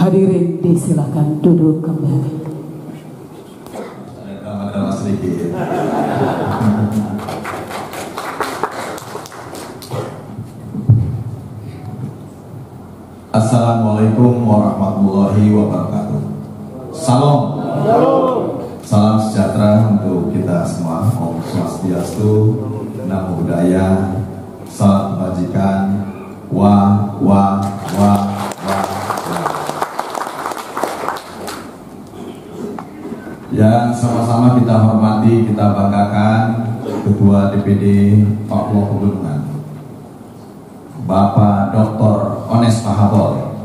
Hadirin disilakan duduk kembali. Assalamualaikum warahmatullahi wabarakatuh. Salam. Salam sejahtera untuk kita semua. Om Swastiastu, Namo Buddhaya, salam kebajikan, wa. Yang sama-sama kita hormati, kita banggakan Ketua DPD Papua Pegunungan, Bapak Dr. Ones Pahabol,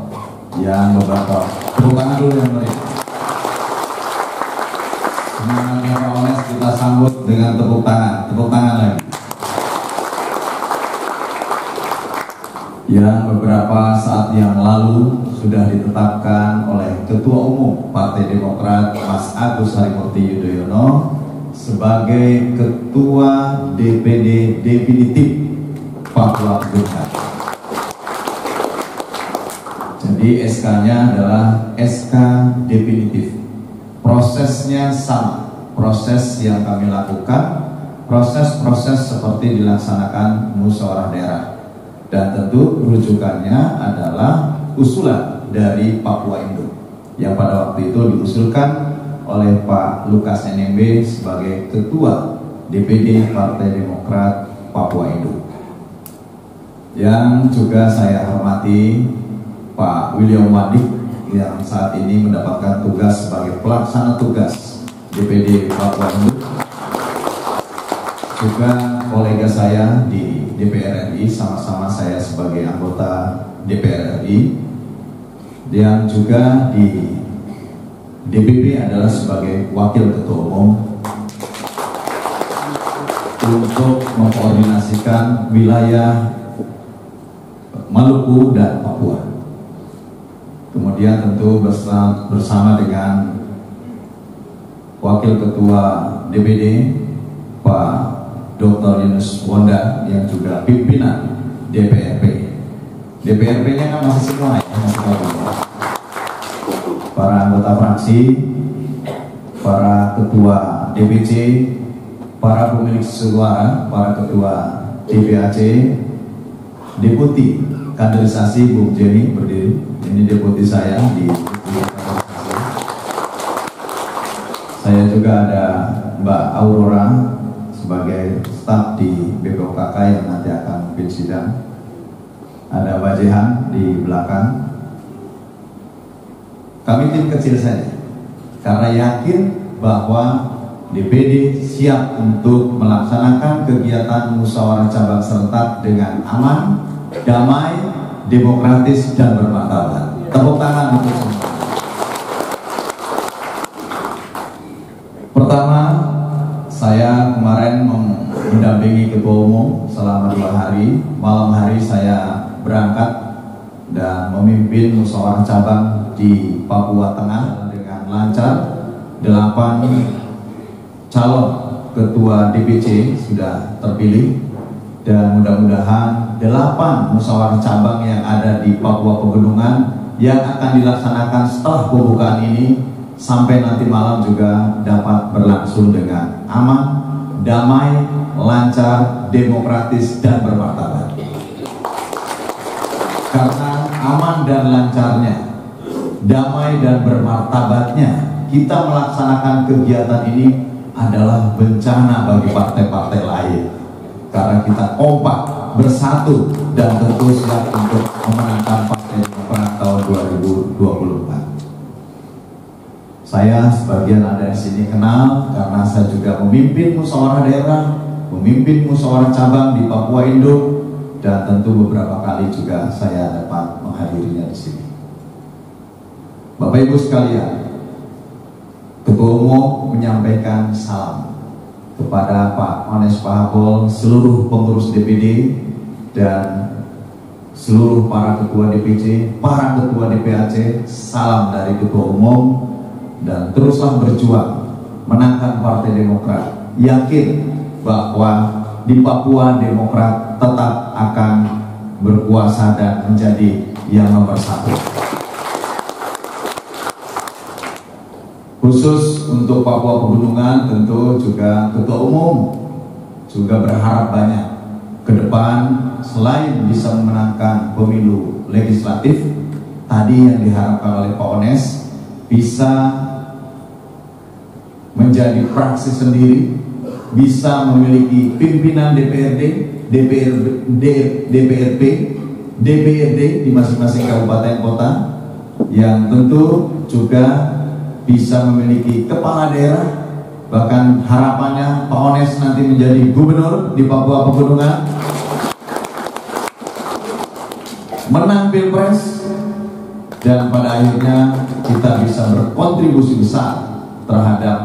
yang beberapa tepuk tangan dulu yang meriah. Semangatnya Pak Ones kita sambut dengan tepuk tangan lagi. Yang beberapa saat yang lalu sudah ditetapkan oleh Ketua Umum Partai Demokrat Mas Agus Harimurti Yudhoyono sebagai Ketua DPD definitif Papua Pegunungan. Jadi SK-nya adalah SK definitif. Prosesnya sama, proses yang kami lakukan, proses-proses seperti dilaksanakan musyawarah daerah. Dan tentu rujukannya adalah usulan dari Papua Indo yang pada waktu itu diusulkan oleh Pak Lukas NMB sebagai Ketua DPD Partai Demokrat Papua Indo. Yang juga saya hormati Pak William Wadik yang saat ini mendapatkan tugas sebagai pelaksana tugas DPD Papua Indo. Juga kolega saya di DPR RI, sama-sama saya sebagai anggota DPR RI, yang juga di DPP adalah sebagai wakil ketua umum untuk mengkoordinasikan wilayah Maluku dan Papua. Kemudian tentu bersama dengan wakil ketua DPD Pak Dr. Yunus Wonda yang juga pimpinan DPRP. DPRP-nya kan masih semua ya, masih para anggota fraksi, para ketua DPC, para pemilik suara, para ketua DPAC, deputi kaderisasi Bu Jenny berdiri. Ini deputi saya di saya juga ada Mbak Aurora sebagai staf di BPOKK yang nanti akan memimpin sidang. Ada Mbak Jehan di belakang. Kami tim kecil saja, karena yakin bahwa DPD siap untuk melaksanakan kegiatan musyawarah cabang serentak dengan aman, damai, demokratis, dan bermartabat. Tepuk tangan untuk semua. Pertama, saya kemarin mendampingi Ketua Umum selama 2 hari. Malam hari saya berangkat dan memimpin musyawarah cabang di Papua Tengah dengan lancar. 8 calon ketua DPC sudah terpilih, dan mudah-mudahan 8 musyawarah cabang yang ada di Papua Pegunungan yang akan dilaksanakan setelah pembukaan ini sampai nanti malam juga dapat berlangsung dengan aman, damai, lancar, demokratis, dan bermartabat. Karena aman dan lancarnya, damai dan bermartabatnya, kita melaksanakan kegiatan ini adalah bencana bagi partai-partai lain. Karena kita kompak, bersatu, dan tentu siap untuk memenangkan Partai Demokrat tahun 2024. Saya sebagian ada di sini kenal karena saya juga memimpin musyawarah daerah, memimpin musyawarah cabang di Papua Indo, dan tentu beberapa kali juga saya dapat menghadirinya di sini. Bapak Ibu sekalian, Ketua Umum menyampaikan salam kepada Pak Ones Pahabol, seluruh pengurus DPD, dan seluruh para ketua DPC, para ketua DPAC. Salam dari Ketua Umum, dan teruslah berjuang menangkan Partai Demokrat. Yakin bahwa di Papua Demokrat tetap akan berkuasa dan menjadi yang nomor 1. Khusus untuk Papua Pegunungan, tentu juga Ketua Umum juga berharap banyak ke depan, selain bisa memenangkan pemilu legislatif tadi yang diharapkan oleh Pak Ones, bisa menjadi fraksi sendiri, bisa memiliki pimpinan DPRD, DPRP, DPRD di masing-masing kabupaten kota, yang tentu juga bisa memiliki kepala daerah. Bahkan harapannya Pak Ones nanti menjadi gubernur di Papua Pegunungan, menang Pilpres, dan pada akhirnya kita bisa berkontribusi besar terhadap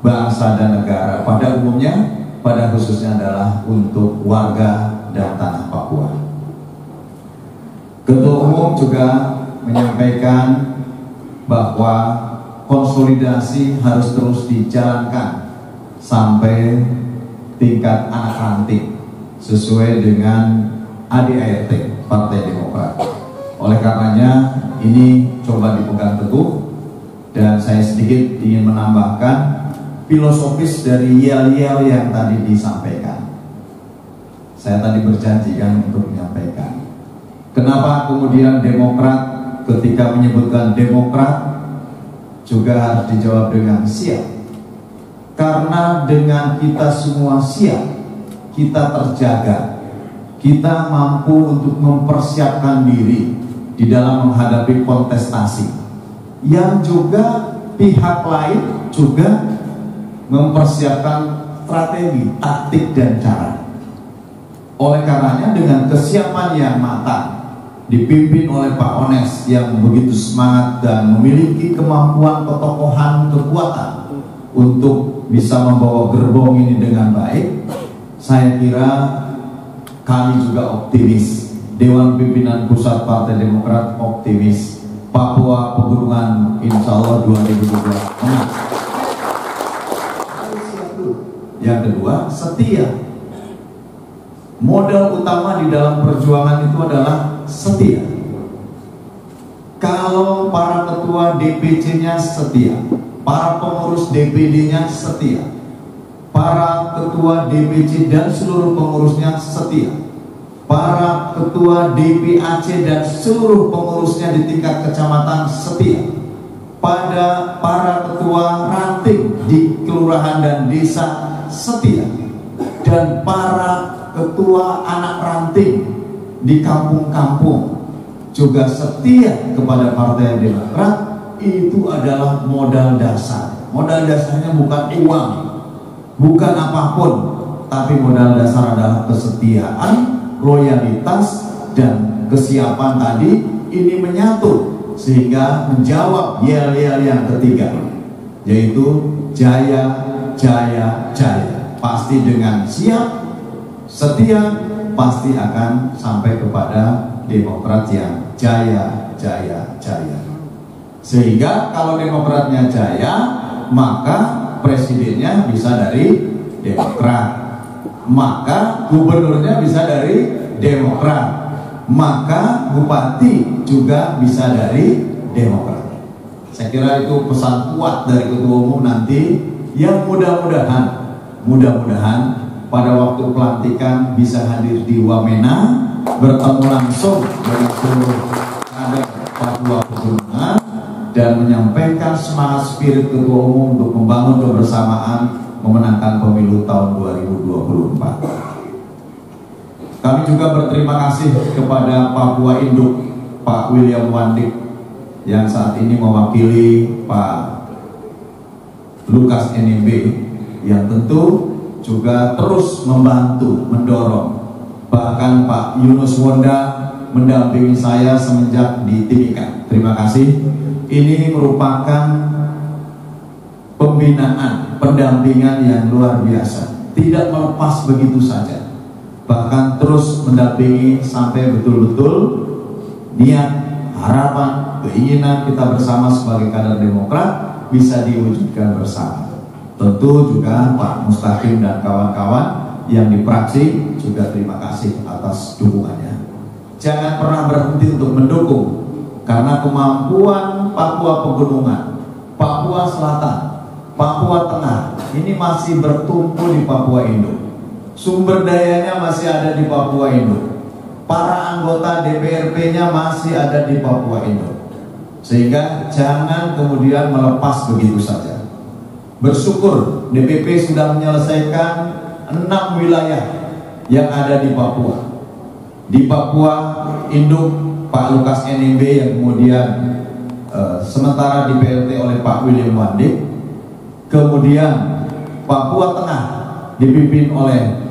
bangsa dan negara pada umumnya, pada khususnya adalah untuk warga dan tanah Papua. Ketua Umum juga menyampaikan bahwa konsolidasi harus terus dijalankan sampai tingkat anak ranting sesuai dengan ADART Partai Demokrat. Oleh karenanya ini coba dipegang teguh, dan saya sedikit ingin menambahkan filosofis dari yel-yel yang tadi disampaikan. Saya tadi berjanjikan untuk menyampaikan kenapa kemudian Demokrat ketika menyebutkan Demokrat juga harus dijawab dengan siap. Karena dengan kita semua siap, kita terjaga, kita mampu untuk mempersiapkan diri di dalam menghadapi kontestasi, yang juga pihak lain juga mempersiapkan strategi, taktik, dan cara. Oleh karenanya dengan kesiapan yang matang, dipimpin oleh Pak Ones yang begitu semangat dan memiliki kemampuan ketokohan, kekuatan untuk bisa membawa gerbong ini dengan baik, saya kira kami juga optimis, Dewan Pimpinan Pusat Partai Demokrat optimis, Papua Pegunungan insya Allah 2024. Yang kedua, setia. Modal utama di dalam perjuangan itu adalah setia. Kalau para ketua DPC-nya setia, para pengurus DPD-nya setia, para ketua DPC dan seluruh pengurusnya setia, para ketua DPAC dan seluruh pengurusnya di tingkat kecamatan setia, pada para ketua ranting di kelurahan dan desa setia, dan para ketua anak ranting di kampung-kampung juga setia kepada Partai Demokrat, itu adalah modal dasar. Modal dasarnya bukan uang, bukan apapun, tapi modal dasar adalah kesetiaan, loyalitas, dan kesiapan tadi. Ini menyatu sehingga menjawab yel-yel yang ketiga, yaitu jaya, jaya, jaya. Pasti dengan siap, setia, pasti akan sampai kepada Demokrat yang jaya, jaya, jaya. Sehingga kalau Demokratnya jaya, maka presidennya bisa dari Demokrat, maka gubernurnya bisa dari Demokrat, maka bupati juga bisa dari Demokrat. Saya kira itu pesan kuat dari Ketua Umum nanti, yang mudah-mudahan pada waktu pelantikan bisa hadir di Wamena, bertemu langsung dengan seluruh kader Papua Pegunungan, dan menyampaikan semangat spirit Ketua Umum untuk membangun kebersamaan memenangkan pemilu tahun 2024. Kami juga berterima kasih kepada Papua Induk Pak William Wandik yang saat ini mewakili Pak Lukas NMB, yang tentu juga terus membantu, mendorong. Bahkan Pak Yunus Wonda mendampingi saya semenjak di Timika. Terima kasih. Ini merupakan pembinaan, pendampingan yang luar biasa. Tidak melepas begitu saja, bahkan terus mendampingi sampai betul-betul niat, harapan, keinginan kita bersama sebagai kader Demokrat bisa diwujudkan bersama. Tentu juga Pak Mustaqim dan kawan-kawan yang di praksi juga terima kasih atas dukungannya. Jangan pernah berhenti untuk mendukung, karena kemampuan Papua Pegunungan, Papua Selatan, Papua Tengah ini masih bertumpu di Papua Induk. Sumber dayanya masih ada di Papua Induk. Para anggota DPRP-nya masih ada di Papua Induk. Sehingga jangan kemudian melepas begitu saja. Bersyukur DPP sudah menyelesaikan 6 wilayah yang ada di Papua. Di Papua Induk Pak Lukas NMB yang kemudian sementara di PLT oleh Pak William Wandik. Kemudian Papua Tengah dipimpin oleh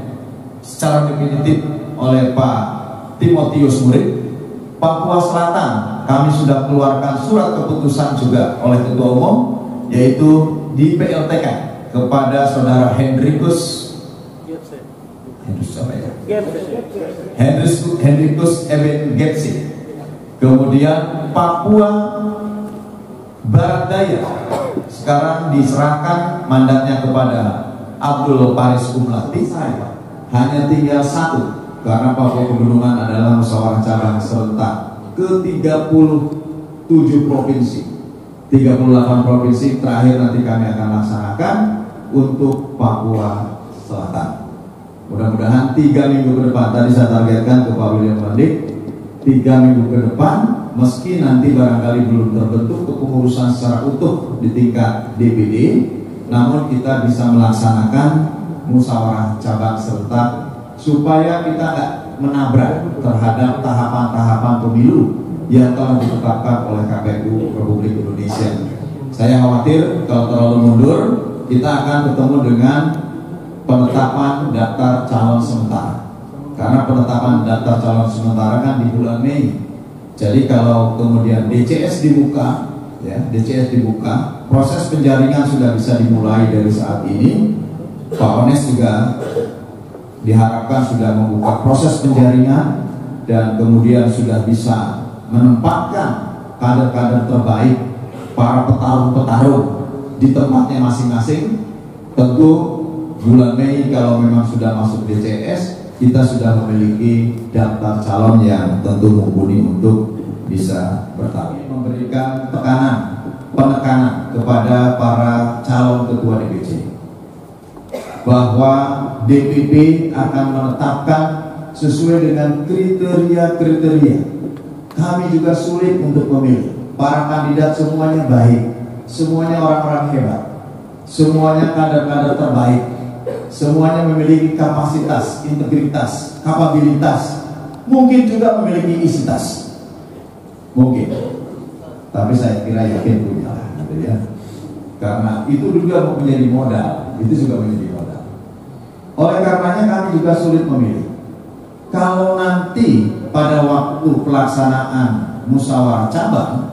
secara definitif oleh Pak Timotius Murid. Papua Selatan kami sudah keluarkan surat keputusan juga oleh Ketua Umum, yaitu di PLTK kepada Saudara Hendrikus Eben Gepsi. Kemudian Papua Barat Daya sekarang diserahkan mandatnya kepada Abdul Paris Umlati. Hanya tinggal satu, karena Papua Pegunungan adalah musyawarah cabang serentak ke-37 provinsi. 38 provinsi terakhir nanti kami akan laksanakan untuk Papua Selatan. Mudah-mudahan 3 minggu ke depan, tadi saya targetkan ke Pak William Wandik, 3 minggu ke depan, meski nanti barangkali belum terbentuk kepengurusan secara utuh di tingkat DPD, namun kita bisa melaksanakan musyawarah cabang serentak supaya kita nggak menabrak terhadap tahapan-tahapan pemilu yang telah ditetapkan oleh KPU Republik Indonesia. Saya khawatir kalau terlalu mundur, kita akan ketemu dengan penetapan daftar calon sementara. Karena penetapan daftar calon sementara kan di bulan Mei. Jadi kalau kemudian DCS dibuka, DCS dibuka, proses penjaringan sudah bisa dimulai dari saat ini. Pak Ones juga diharapkan sudah membuka proses penjaringan dan kemudian sudah bisa menempatkan kader-kader terbaik, para petarung-petarung di tempatnya masing-masing. Tentu bulan Mei kalau memang sudah masuk DCS, kita sudah memiliki daftar calon yang tentu mumpuni untuk bisa bertarung. Memberikan penekanan kepada para calon ketua DPC bahwa DPP akan menetapkan sesuai dengan kriteria-kriteria. Kami juga sulit untuk memilih. Para kandidat semuanya baik, semuanya orang-orang hebat, semuanya kader-kader terbaik, semuanya memiliki kapasitas, integritas, kapabilitas, mungkin juga memiliki isitas, mungkin. tapi saya kira yakin punya lah, gitu ya. Karena itu juga menjadi modal, Oleh karenanya kami juga sulit memilih. Kalau nanti pada waktu pelaksanaan musyawarah cabang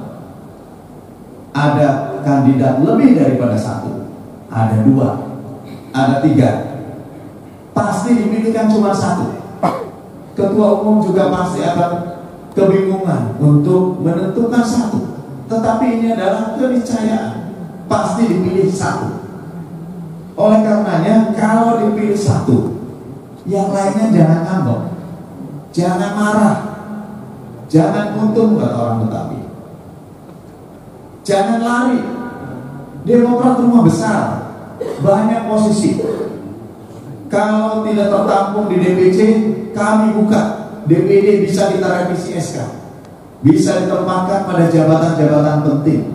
ada kandidat lebih daripada satu, ada 2, ada 3, pasti dipilihkan cuma satu. Ketua umum juga pasti akan kebingungan untuk menentukan satu. Tetapi ini adalah keniscayaan, pasti dipilih satu. Oleh karenanya kalau dipilih satu, yang lainnya jangan ngambek, jangan marah, jangan untung kata orang Betawi, jangan lari. Demokrat rumah besar, banyak posisi. Kalau tidak tertampung di DPC, kami buka. DPD bisa kita revisi SK, bisa ditempatkan pada jabatan-jabatan penting.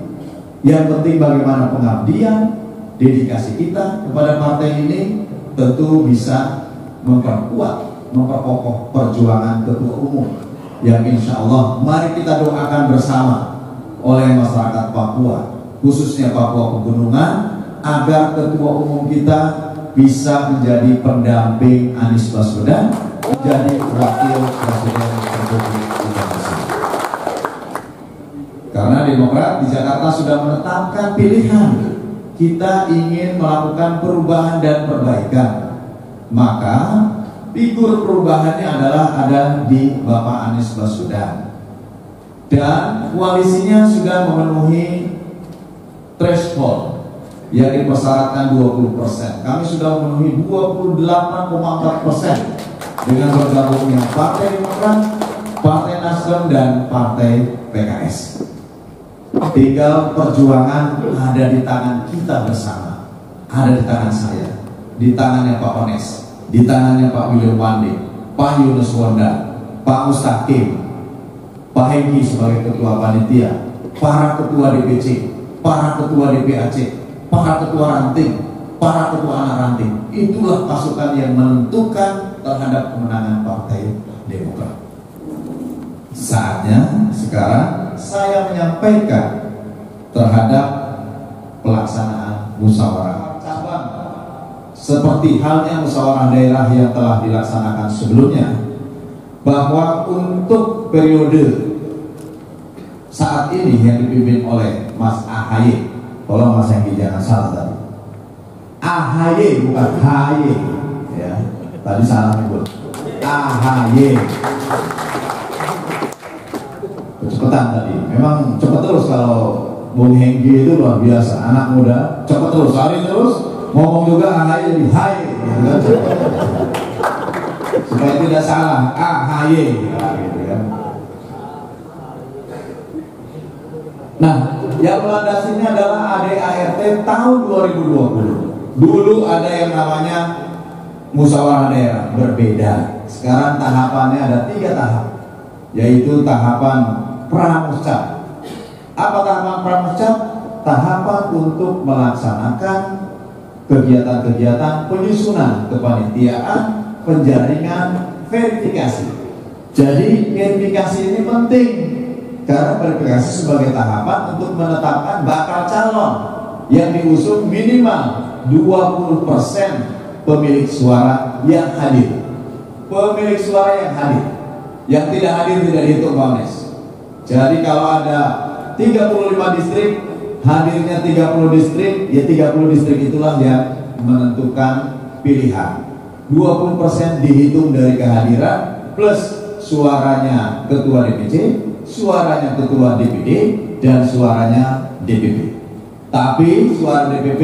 Yang penting bagaimana pengabdian, dedikasi kita kepada partai ini tentu bisa memperkokoh perjuangan ketua umum yang insya Allah mari kita doakan bersama oleh masyarakat Papua, khususnya Papua Pegunungan, agar ketua umum kita bisa menjadi pendamping Anies Baswedan menjadi wakil presiden Republik Indonesia. Karena Demokrat di Jakarta sudah menetapkan pilihan, kita ingin melakukan perubahan dan perbaikan, maka figur perubahannya adalah ada di Bapak Anies Baswedan, dan koalisinya sudah memenuhi threshold yang dipersyaratkan 20%. Kami sudah memenuhi 28,4% dengan bergabungnya Partai Demokrat, Partai Nasdem, dan Partai PKS. Tinggal perjuangan ada di tangan kita bersama, ada di tangan saya, di tangannya Pak Ones, di tangannya Pak William Wande, Pak Yunus Wonda, Pak Mustaqim, Pak Hengki sebagai ketua panitia, para ketua DPC, para ketua DPAC, para ketua ranting, para ketua anak ranting. Itulah pasukan yang menentukan terhadap kemenangan Partai Demokrat. Saatnya sekarang saya menyampaikan terhadap pelaksanaan musyawarah cabang, seperti halnya musyawarah daerah yang telah dilaksanakan sebelumnya, bahwa untuk periode saat ini yang dipimpin oleh Mas AHY, tolong Mas Hengki jangan salah tadi, AHY bukan HY ya, tadi salah nyebut AHY, kecepatan tadi. Memang cepat terus kalau Bung Hengki itu luar biasa, anak muda cepat terus, lari terus, ngomong juga AHY jadi HY gitu kan, supaya tidak salah AHY gitu kan. Nah, yang melandasinya adalah ADART tahun 2020. Dulu ada yang namanya musyawarah daerah, berbeda. Sekarang tahapannya ada 3 tahap, yaitu tahapan pramuscap. Apa tahapan pramuscap? Tahapan untuk melaksanakan kegiatan-kegiatan penyusunan kepanitiaan, penjaringan, verifikasi. Jadi verifikasi ini penting, karena verifikasi sebagai tahapan untuk menetapkan bakal calon yang diusung minimal 20% pemilik suara yang hadir. Pemilik suara yang hadir, yang tidak hadir tidak dihitung Pak Ones. Jadi kalau ada 35 distrik, hadirnya 30 distrik, ya 30 distrik itulah yang menentukan pilihan. 20% dihitung dari kehadiran plus suaranya ketua DPC, suaranya ketua DPD, dan suaranya DPP. Tapi suara DPP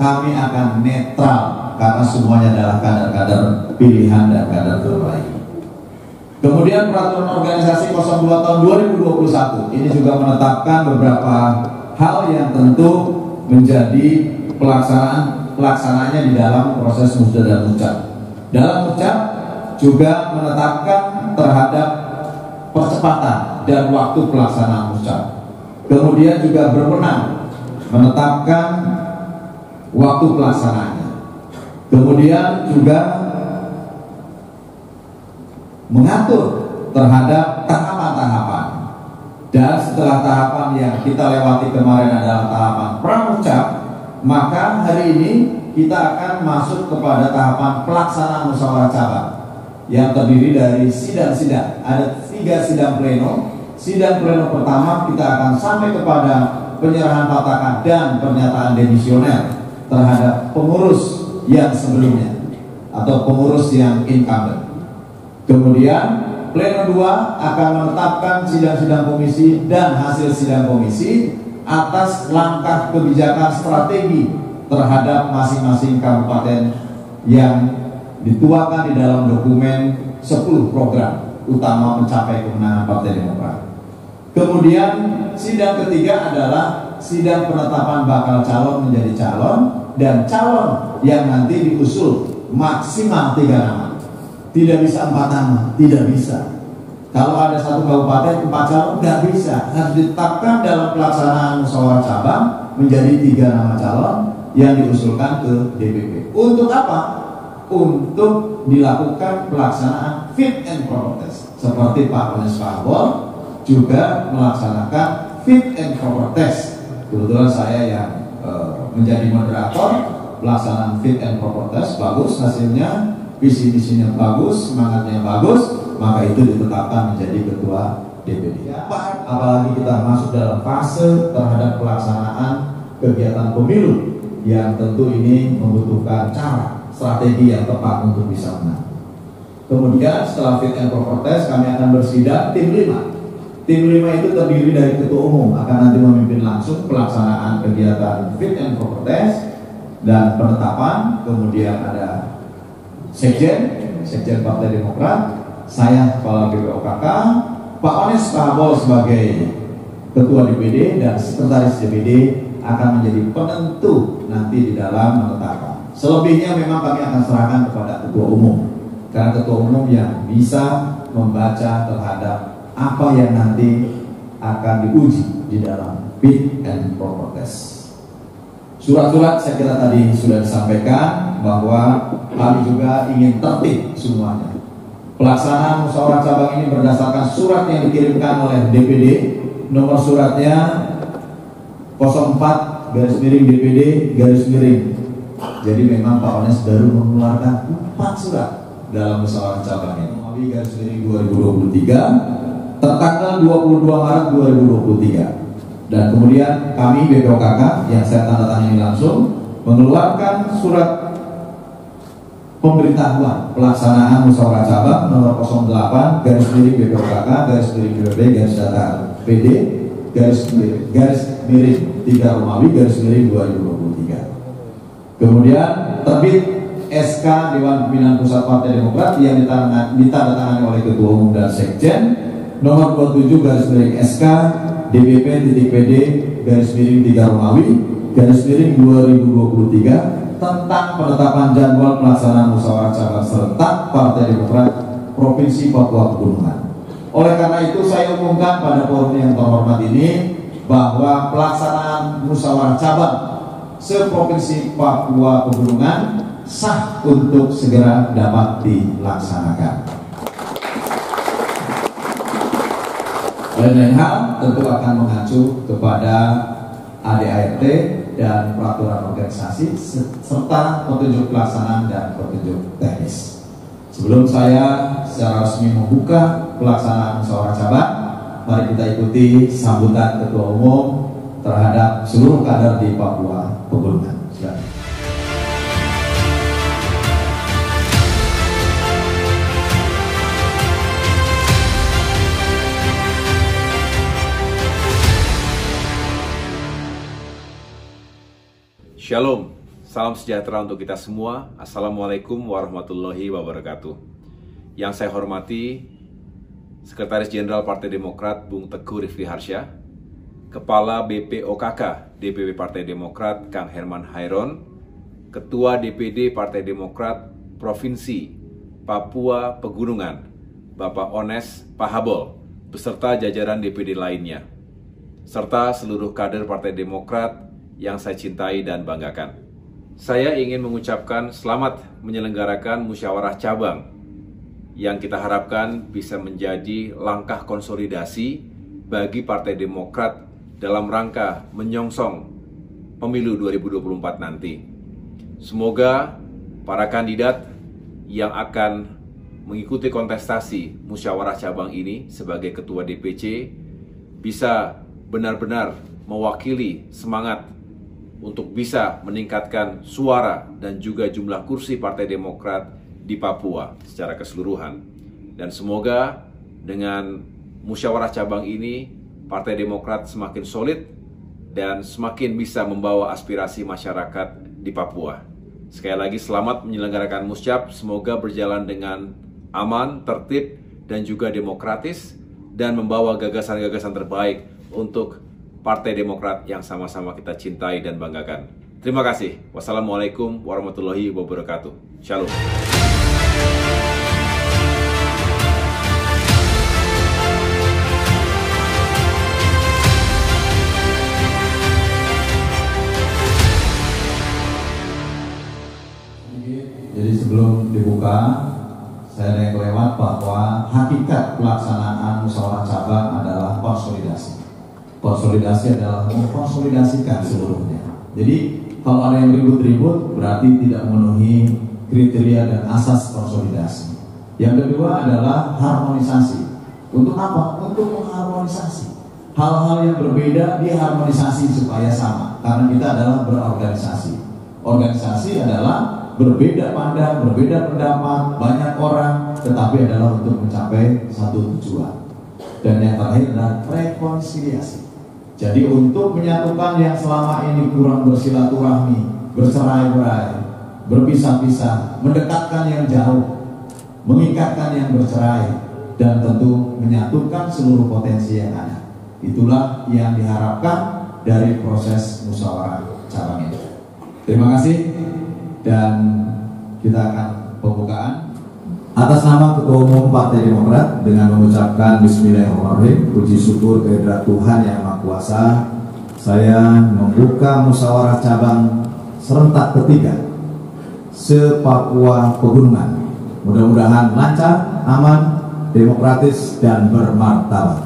kami akan netral karena semuanya adalah kader-kader pilihan dan kader terbaik. Kemudian peraturan organisasi 02 tahun 2021 ini juga menetapkan beberapa hal yang tentu menjadi pelaksanaannya di dalam proses musda dan mucap. Dalam mucap juga menetapkan terhadap percepatan dan waktu pelaksanaan mucap. Kemudian juga berwenang menetapkan waktu pelaksanaannya. Kemudian juga mengatur terhadap tahapan-tahapan Dan setelah tahapan yang kita lewati kemarin adalah tahapan pramucap, maka hari ini kita akan masuk kepada tahapan pelaksanaan musyawarah cabang yang terdiri dari sidang-sidang. Ada 3 sidang pleno. Sidang pleno pertama kita akan sampai kepada penyerahan fataka dan pernyataan demisioner terhadap pengurus yang sebelumnya atau pengurus yang incumbent. Kemudian pleno 2 akan menetapkan sidang-sidang komisi dan hasil sidang komisi atas langkah kebijakan strategi terhadap masing-masing kabupaten yang dituangkan di dalam dokumen 10 program utama mencapai kemenangan Partai Demokrat. Kemudian sidang ketiga adalah sidang penetapan bakal calon menjadi calon dan calon yang nanti diusul maksimal 3 nama. Tidak bisa 4 nama, tidak bisa. Kalau ada satu kabupaten 4 calon, nggak bisa. Harus ditetapkan dalam pelaksanaan musyawarah cabang menjadi 3 nama calon yang diusulkan ke DPP. Untuk apa? Untuk dilakukan pelaksanaan fit and proper test. Seperti Pak Ones Pahabol juga melaksanakan fit and proper test. Kebetulan saya yang menjadi moderator pelaksanaan fit and proper test, bagus hasilnya. Visi misinya bagus, semangatnya bagus, maka itu ditetapkan menjadi ketua DPD. Apalagi kita masuk dalam fase terhadap pelaksanaan kegiatan pemilu yang tentu ini membutuhkan cara, strategi yang tepat untuk bisa menang. Kemudian setelah fit and proper test kami akan bersidang tim 5. Tim 5 itu terdiri dari ketua umum akan nanti memimpin langsung pelaksanaan kegiatan fit and proper test dan penetapan, kemudian ada Sekjen Partai Demokrat, saya Kepala BPOKK, Pak Ones Pahabol sebagai Ketua DPD dan Sekretaris DPD akan menjadi penentu nanti di dalam menetapkan. Selebihnya memang kami akan serahkan kepada Ketua Umum, karena Ketua Umum yang bisa membaca terhadap apa yang nanti akan diuji di dalam fit and proper test. Surat-surat saya kira tadi sudah disampaikan bahwa kami juga ingin tertib semuanya. Pelaksanaan musyawarah cabang ini berdasarkan surat yang dikirimkan oleh DPD, nomor suratnya 04/DPD/. Jadi memang Pak Ones baru mengeluarkan 4 surat dalam musyawarah cabang ini. -2023 tertanggal 22 Maret 2023. Dan kemudian kami BPOKK yang saya tanda tangani langsung mengeluarkan surat pemberitahuan pelaksanaan musyawarah cabang nomor 08-BPD-BPD-BPD-3 Kemudian terbit SK Dewan Pimpinan Pusat Partai Demokrat yang ditandatangani oleh Ketua Umum dan Sekjen nomor 27/SK DPP-3/2023 tentang penetapan jadwal pelaksanaan musyawarah cabang serentak Partai Demokrat Provinsi Papua Pegunungan. Oleh karena itu saya umumkan pada forum yang terhormat ini bahwa pelaksanaan musyawarah cabang se-Provinsi Papua Pegunungan sah untuk segera dapat dilaksanakan. Lain hal tentu akan mengacu kepada ADART dan peraturan organisasi serta petunjuk pelaksanaan dan petunjuk teknis. Sebelum saya secara resmi membuka pelaksanaan musyawarah cabang, mari kita ikuti sambutan Ketua Umum terhadap seluruh kader di Papua Pegunungan. Silakan. Shalom, salam sejahtera untuk kita semua. Assalamualaikum warahmatullahi wabarakatuh. Yang saya hormati Sekretaris Jenderal Partai Demokrat Bung Teguh Rifki Harsha, Kepala BPOKK DPP Partai Demokrat Kang Herman Hairon, Ketua DPD Partai Demokrat Provinsi Papua Pegunungan Bapak Ones Pahabol beserta jajaran DPD lainnya, serta seluruh kader Partai Demokrat yang saya cintai dan banggakan. Saya ingin mengucapkan selamat menyelenggarakan musyawarah cabang yang kita harapkan bisa menjadi langkah konsolidasi bagi Partai Demokrat dalam rangka menyongsong pemilu 2024 nanti. Semoga para kandidat yang akan mengikuti kontestasi musyawarah cabang ini sebagai ketua DPC bisa benar-benar mewakili semangat untuk bisa meningkatkan suara dan juga jumlah kursi Partai Demokrat di Papua secara keseluruhan. Dan semoga dengan musyawarah cabang ini Partai Demokrat semakin solid dan semakin bisa membawa aspirasi masyarakat di Papua. Sekali lagi selamat menyelenggarakan Musyab, semoga berjalan dengan aman, tertib, dan juga demokratis, dan membawa gagasan-gagasan terbaik untuk Partai Demokrat yang sama-sama kita cintai dan banggakan. Terima kasih. Wassalamualaikum warahmatullahi wabarakatuh. Shalom. Jadi sebelum dibuka, saya ada yang kelewat bahwa hakikat pelaksanaan musyawarah cabang adalah konsolidasi. Konsolidasi adalah mengkonsolidasikan seluruhnya. Jadi kalau ada yang ribut-ribut berarti tidak memenuhi kriteria dan asas konsolidasi. Yang kedua adalah harmonisasi. Untuk apa? Untuk mengharmonisasi hal-hal yang berbeda, diharmonisasi supaya sama. Karena kita adalah berorganisasi. Organisasi adalah berbeda pandang, berbeda pendapat, banyak orang, tetapi adalah untuk mencapai satu tujuan. Dan yang terakhir adalah rekonsiliasi. Jadi untuk menyatukan yang selama ini kurang bersilaturahmi, bercerai-berai, berpisah-pisah, mendekatkan yang jauh, mengikatkan yang bercerai, dan tentu menyatukan seluruh potensi yang ada. Itulah yang diharapkan dari proses musyawarah cabang ini. Terima kasih. Dan kita akan pembukaan atas nama Ketua Umum Partai Demokrat dengan mengucapkan Bismillahirrahmanirrahim, puji syukur kehadirat Tuhan Yang Maha Kuasa. Saya membuka musyawarah cabang serentak ketiga se-Papua Pegunungan. Mudah-mudahan lancar, aman, demokratis, dan bermartabat.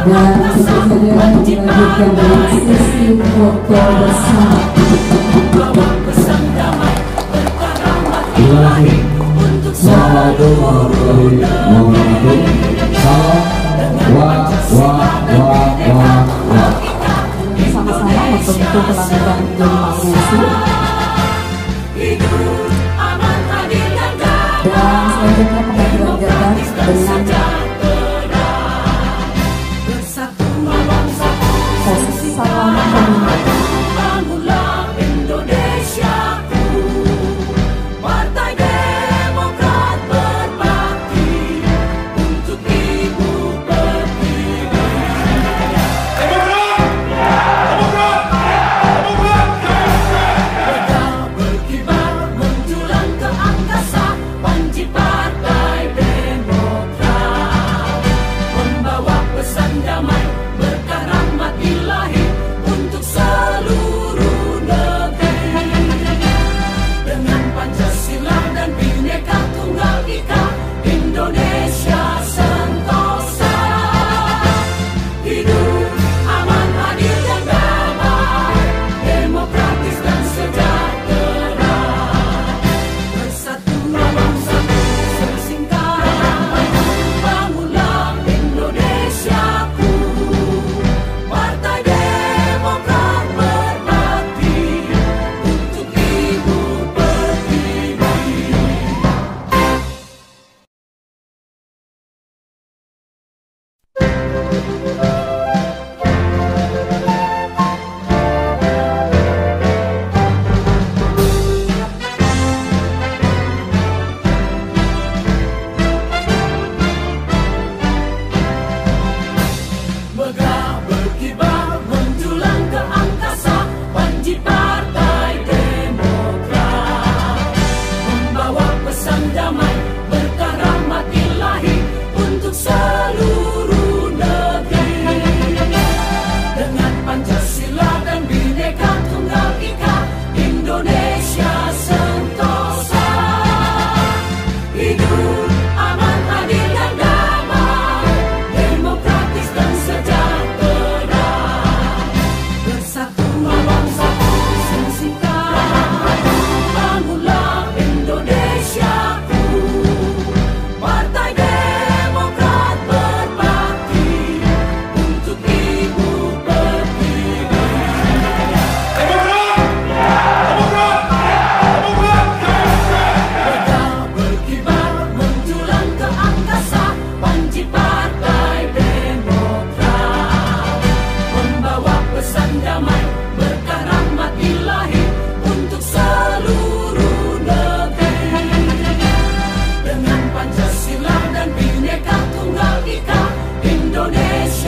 Dan selanjutnya dilanjutkan dengan sesi foto bersama. Terima kasih. Assalamualaikum warahmatullahi wabarakatuh. Salam Sama-sama membentuk pelanggan demokrasi. Dan selanjutnya kembali dilanjutkan dengan salam komunitas. Bangunlah Indonesiaku, Partai Demokrat berbakti untuk Ibu Pertiwi. Mereka berkibar menjulang ke angkasa, panji Partai Demokrat. Pancasila dan Bhinneka Tunggal Ika Indonesia.